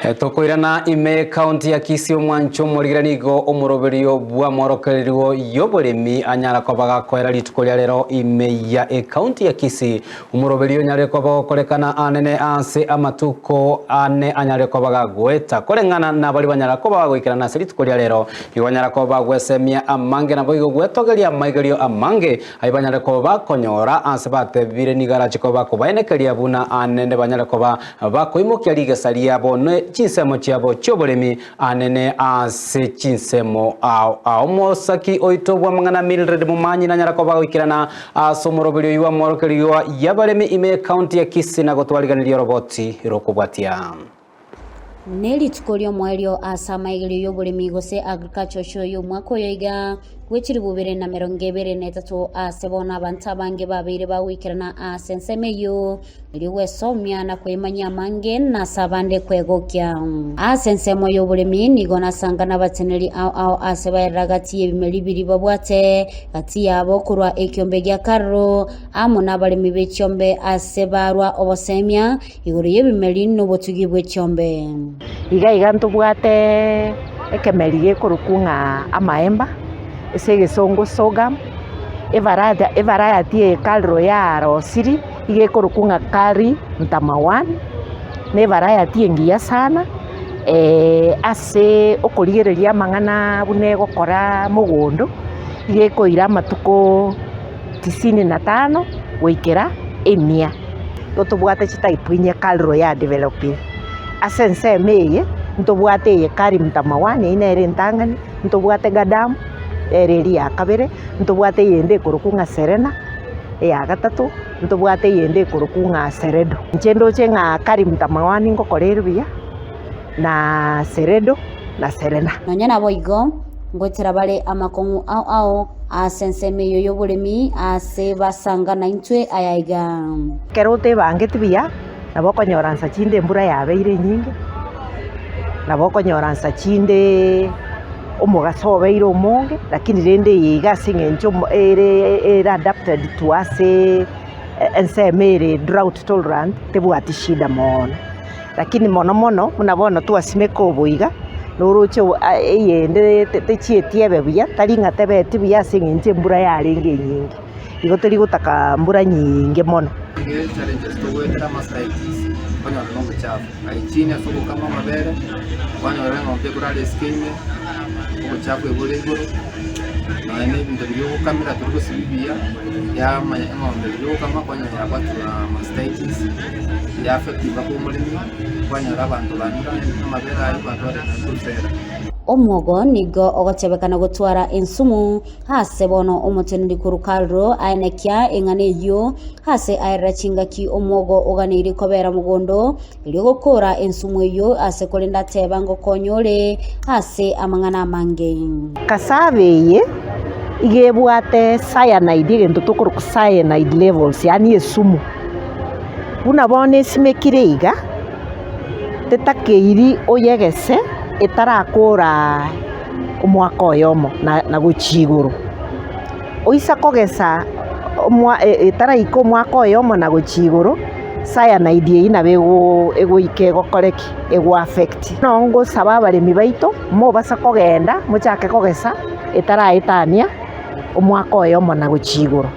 Tokoirana ime county ya Kisii mwancho murigiranigo umuroberio bwa morokererio yoboremi anyara kobaga kwera litukoria rero ime ya county ya Kisii umuroberio nyare kobaga korekana anene anse amatuko ane anyare kobaga gweta korengana na bali banyara kobaga gwikirana litukoria rero igonyara kobaga gwesemia amange na boigo gwetogeria maigerio amange aibanyare kobaga konyora anse batebire nigara chikoba kobaenekeria buna anene banyare kobaga bakoimukia ligesaria bone chinsemo chiabo choboremi anene ase chinsemo ao mosaki oitobwa mangana Mildred Mumanyi na nyara kobaga wikirana asomoroberio iwa morokerio yabaremi ime county ya Kisii na gotwariganiria roboti rokubwatia Neli tukorio mwario asama igiri yoboremi gose agriculture show yo mwako yoiga gwechiri bubere na merongebere netatu asebona bantabange babire bawikirana asensemeyo iliwe somya na kwemanya mange na sabande kwegokya asensemo yoboremi nigona sangana bateneri ao asebayiragati ebimeli biri babwate kati yabo kurwa ekyombe gya karro amuna balemi bekyombe asebarwa obosemya igori yebimeli nobotugi bwekyombe iga ntubwate ekemeli gekurukunga amaemba ese songo sogam variety kalro ya rosiri igekurukunga kari ntamawan ne variety ngiya sana ase okorigereria mang'ana bune gokora mugondo igekoira matuko 95 goikera emia totubwate chitaipuinya kalro ya developing asense meye ntobwate ye kari mtamawane inere ntangani ntobwate gadamu ereri ya kabere ntobwate yende kurukunga serena ya gatatu ntobwate yende kurukunga seredo nchendo chenga kari mtamawani ngokorero biya na seredo na serena nonyana boigo ngwetera bale amakongu ao asense meyo yoboremi ase basanga na intwe ayaiga kerote bangeti biya nabo konyoransa chinde mbura yabeire nyingi nabo konyoransa chinde omugasobeire omonge lakini rende yigasinga encho ere adapted to ase ensemere drought tolerant tebwati shida mono lakini mono munabona twasimeka oboiga noruche eyende techietiebe buya taringa tebeti buya singa enche mbura yarenge nyingi igo teri gutaka mbura nyingi mono challenges to wetera mastitis konyora ng'ombe chafu aichini asuko kama mabere konyora ng'ombe kurale skime uchafu ebule iguru na ene bintu byo kamera turi gusibibia ya ng'ombe byo kama konyora yabatwa mastitis ya affect bako mulimi konyora abantu banyura mabere ayo batwara na kusera omwogo nigo ogotebekana gutwara ensumu hase bono omuteneri kurukalro ainekya engane yo hase airachinga ki omwogo oganiri kobera mugondo iliyo gukora ensumu yo ase kolenda tebango konyore hase amangana mange kasabeye igebwate cyanide gento tokoruku cyanide levels yani esumu buna bone simekireiga tetakeiri oyegese etarakora omwaka oyomo na gochiguru oisa kogesa etaraika omwaka oyomo na gochiguru cyanide ina bego egoike gokoreki ego affect nongo saba abaremi baito mo basa kogenda mochake kogesa etaraetania omwaka oyomo na gochiguru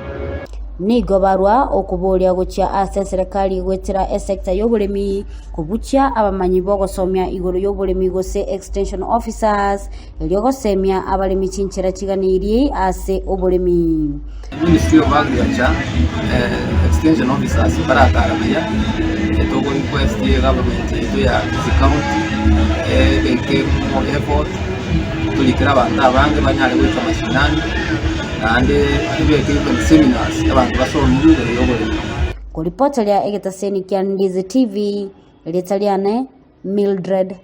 nigo barwa okuboria guchya ase serikali gwetira sector yoburemi kubuchya abamanyi bogosomya igoro yoburemi gose extension officers elyo gosemya abalemi chinchira chiganirie ase oburemi Ministry of Agriculture extension officers baratarabya etogo request ye government edo ya county ke mo effort tulikira abantu abange banyale gwita mashinani ande tubeke even seminars abantu basomye yoboremi kuripota lya egetaseni kya Ndizi TV litaliane Mildred